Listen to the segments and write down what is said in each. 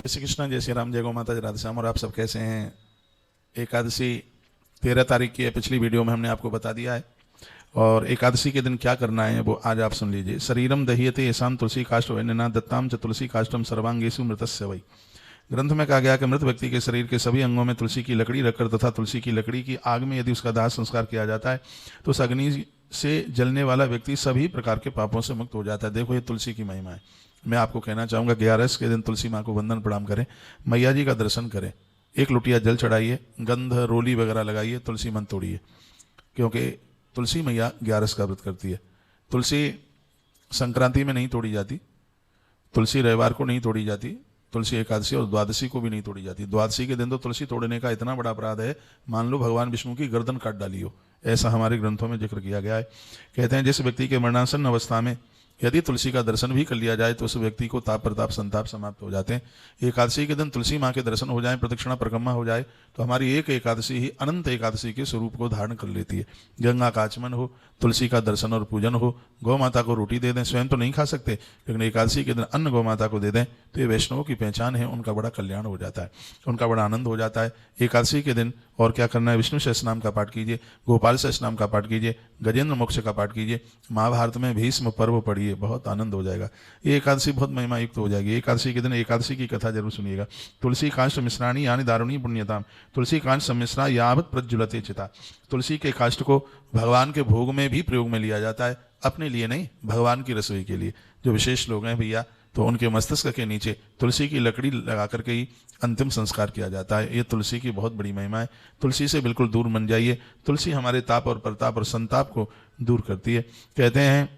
जय श्री कृष्ण, जय श्री राम, जय गौ माता, जय राधे श्याम। और आप सब कैसे हैं? एकादशी 13 तारीख की है, पिछली वीडियो में हमने आपको बता दिया है। और एकादशी के दिन क्या करना है वो आज आप सुन लीजिए। शरीरम दह्यते येषां तुलसी काष्ठ वैन्यना दत्ताम च तुलसी काष्ठम सर्वांगेषु मृतस्य वै। ग्रंथ में कहा गया कि मृत व्यक्ति के शरीर के सभी अंगों में तुलसी की लकड़ी रखकर तथा तुलसी की लकड़ी की आग में यदि उसका दाह संस्कार किया जाता है तो उस अग्नि से जलने वाला व्यक्ति सभी प्रकार के पापों से मुक्त हो जाता है। देखो ये तुलसी की महिमा है। मैं आपको कहना चाहूँगा 11 के दिन तुलसी माँ को वंदन प्रणाम करें, मैया जी का दर्शन करें, एक लुटिया जल चढ़ाइए, गंध रोली वगैरह लगाइए, तुलसी मन तोड़िए, क्योंकि तुलसी मैया 11 का व्रत करती है। तुलसी संक्रांति में नहीं तोड़ी जाती, तुलसी रविवार को नहीं तोड़ी जाती, तुलसी एकादशी और द्वादशी को भी नहीं तोड़ी जाती। द्वादशी के दिन तो तुलसी तोड़ने का इतना बड़ा अपराध है, मान लो भगवान विष्णु की गर्दन काट डाली हो, ऐसा हमारे ग्रंथों में जिक्र किया गया है। कहते हैं जिस व्यक्ति के मरणासन्न अवस्था में यदि तुलसी का दर्शन भी कर लिया जाए तो उस व्यक्ति को ताप प्रताप संताप समाप्त हो जाते हैं। एकादशी के दिन तुलसी माँ के दर्शन हो जाए, प्रदक्षिणा परिक्रमा हो जाए तो हमारी एक एकादशी ही अनंत एकादशी के स्वरूप को धारण कर लेती है। गंगा का आचमन हो, तुलसी का दर्शन और पूजन हो, गौ माता को रोटी दे दें, स्वयं तो नहीं खा सकते लेकिन एकादशी के दिन अन्न गौ माता को दे दें तो ये वैष्णवों की पहचान है, उनका बड़ा कल्याण हो जाता है, उनका बड़ा आनंद हो जाता है। एकादशी के दिन और क्या करना है? विष्णु सहस्रनाम का पाठ कीजिए, गोपाल सहस्रनाम का पाठ कीजिए, गजेंद्र मोक्ष का पाठ कीजिए, महाभारत में भीष्म पर्व पढ़िए, बहुत आनंद हो जाएगा। ये एकादशी बहुत महिमा युक्त हो जाएगी। एकादशी के दिन एकादशी की कथा जरूर सुनिएगा। तुलसी काष्ठ मिश्राणी यानी दारुणी पुण्यताम, तुलसी काष्ठ सम्मिश्रा यावत प्रज्वलते चिता। तुलसी के काष्ठ को भगवान के भोग में भी प्रयोग में लिया जाता है, अपने लिए नहीं, भगवान की रसोई के लिए। जो विशेष लोग हैं भैया तो उनके मस्तिष्क के नीचे तुलसी की लकड़ी लगा करके ही अंतिम संस्कार किया जाता है। ये तुलसी की बहुत बड़ी महिमा है। तुलसी से बिल्कुल दूर मन जाइए। तुलसी हमारे ताप और प्रताप और संताप को दूर करती है। कहते हैं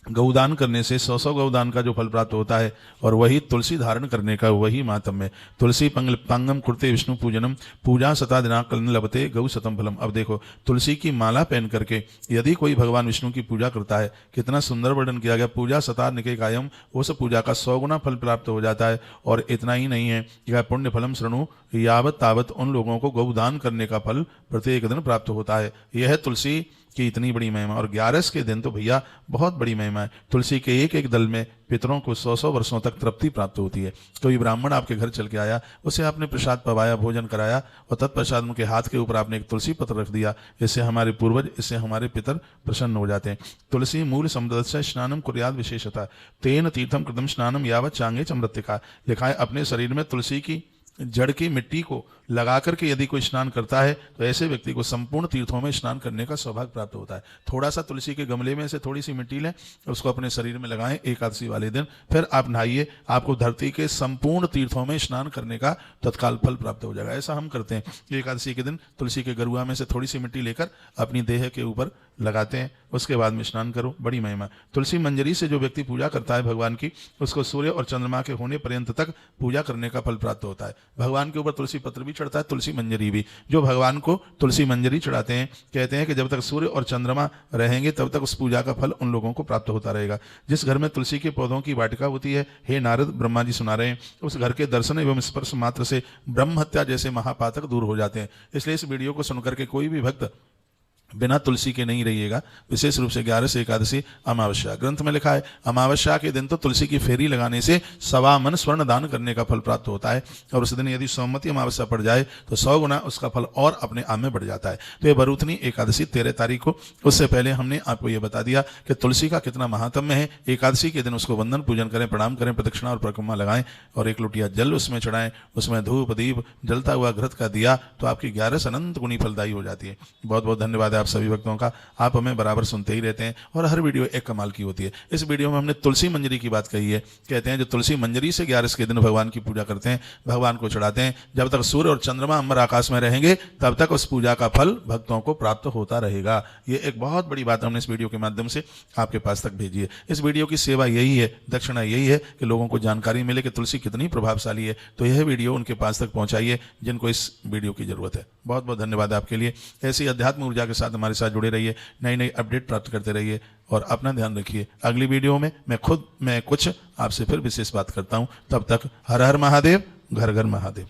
गौदान करने से 100 गौदान का जो फल प्राप्त होता है और वही तुलसी धारण करने का वही मातम है। तुलसी पांगम कुर्ते विष्णु पूजनम पूजा सता दिनाक लभते गौ शतम फलम। अब देखो तुलसी की माला पहन करके यदि कोई भगवान विष्णु की पूजा करता है, कितना सुंदर वर्णन किया गया, पूजा सता निके कायम, उस पूजा का 100 गुना फल प्राप्त हो जाता है। और इतना ही नहीं है, यह पुण्य फलम श्रृणु यावत तावत, उन लोगों को गौदान करने का फल प्रत्येक दिन प्राप्त होता है। यह है तुलसी की इतनी बड़ी महिमा। और 11 के दिन तो भैया बहुत बड़ी महिमा है। तुलसी के एक एक दल में पितरों को 100 वर्षों तक तृप्ति प्राप्त होती है। कोई ब्राह्मण आपके घर चल के आया, उसे आपने प्रसाद पवाया, भोजन कराया और तत्पश्चात उनके हाथ के ऊपर आपने एक तुलसी पत्र रख दिया, इससे हमारे पूर्वज, इससे हमारे पितर प्रसन्न हो जाते हैं। तुलसी मूल समुद्रस्य स्नानम कुर्याद विशेषता तेन तीर्थम कृतम स्नानम यावत चांगे चमृतिका। लिखा है अपने शरीर में तुलसी की जड़ की मिट्टी को लगा करके यदि कोई स्नान करता है तो ऐसे व्यक्ति को संपूर्ण तीर्थों में स्नान करने का सौभाग्य प्राप्त होता है। थोड़ा सा तुलसी के गमले में से थोड़ी सी मिट्टी लें, उसको अपने शरीर में लगाएं एकादशी वाले दिन, फिर आप नहाइए, आपको धरती के संपूर्ण तीर्थों में स्नान करने का तत्काल फल प्राप्त हो जाएगा। ऐसा हम करते हैं। एकादशी के दिन तुलसी के गरुआ में से थोड़ी सी मिट्टी लेकर अपनी देह के ऊपर लगाते हैं, उसके बाद में स्नान करो, बड़ी महिमा। तुलसी मंजरी से जो व्यक्ति पूजा करता है भगवान की, उसको सूर्य और चंद्रमा के होने पर्यंत तक पूजा करने का फल प्राप्त होता है। भगवान के ऊपर तुलसी पत्र भी चढ़ता है, तुलसी मंजरी भी। जो भगवान को तुलसी मंजरी चढ़ाते हैं कहते हैं कि जब तक सूर्य और चंद्रमा रहेंगे तब तक उस पूजा का फल उन लोगों को प्राप्त होता रहेगा। जिस घर में तुलसी के पौधों की वाटिका होती है, हे नारद ब्रह्मा जी सुना रहे हैं, उस घर के दर्शन एवं स्पर्श मात्र से ब्रह्म हत्या जैसे महापातक दूर हो जाते हैं। इसलिए इस वीडियो को सुनकर के कोई भी भक्त बिना तुलसी के नहीं रहिएगा। विशेष रूप से 11 एकादशी अमावस्या, ग्रंथ में लिखा है अमावस्या के दिन तो तुलसी की फेरी लगाने से 1.25 मन स्वर्ण दान करने का फल प्राप्त होता है। और उस दिन यदि सौमती अमावस्या पड़ जाए तो 100 गुना उसका फल और अपने आप में बढ़ जाता है। तो ये बरूथनी एकादशी 13 तारीख को, उससे पहले हमने आपको ये बता दिया कि तुलसी का कितना महात्म्य है। एकादशी के दिन उसको वंदन पूजन करें, प्रणाम करें, प्रदक्षिणा और परिक्रमा लगाएं और एक लोटिया जल उसमें चढ़ाएं, उसमें धूप दीप जलता हुआ घृत का दिया तो आपकी 11 अनंत गुनी फलदायी हो जाती है। बहुत बहुत धन्यवाद आप सभी भक्तों का। आप हमें बराबर सुनते ही रहते हैं और हर वीडियो एक कमाल की होती है। इस वीडियो में हमने तुलसी मंजरी की बात कही है। कहते हैं जो तुलसी मंजरी से 11 के दिन भगवान की पूजा करते हैं, भगवान को चढ़ाते हैं, जब तक सूर्य और चंद्रमा अंबर आकाश में रहेंगे तब तक उस पूजा का फल भक्तों को प्राप्त होता रहेगा। ये एक बहुत बड़ी बात हमने इस वीडियो के माध्यम से आपके पास तक भेजी है। इस वीडियो की सेवा यही है, दक्षिणा यही है कि लोगों को जानकारी मिले कि तुलसी कितनी प्रभावशाली है। तो यह वीडियो उनके पास तक पहुंचाइए जिनको इस वीडियो की जरूरत है। बहुत बहुत धन्यवाद आपके लिए। ऐसी अध्यात्म ऊर्जा के साथ हमारे साथ जुड़े रहिए, नई नई अपडेट प्राप्त करते रहिए और अपना ध्यान रखिए। अगली वीडियो में मैं कुछ आपसे फिर विशेष बात करता हूं। तब तक हर हर महादेव, घर घर महादेव।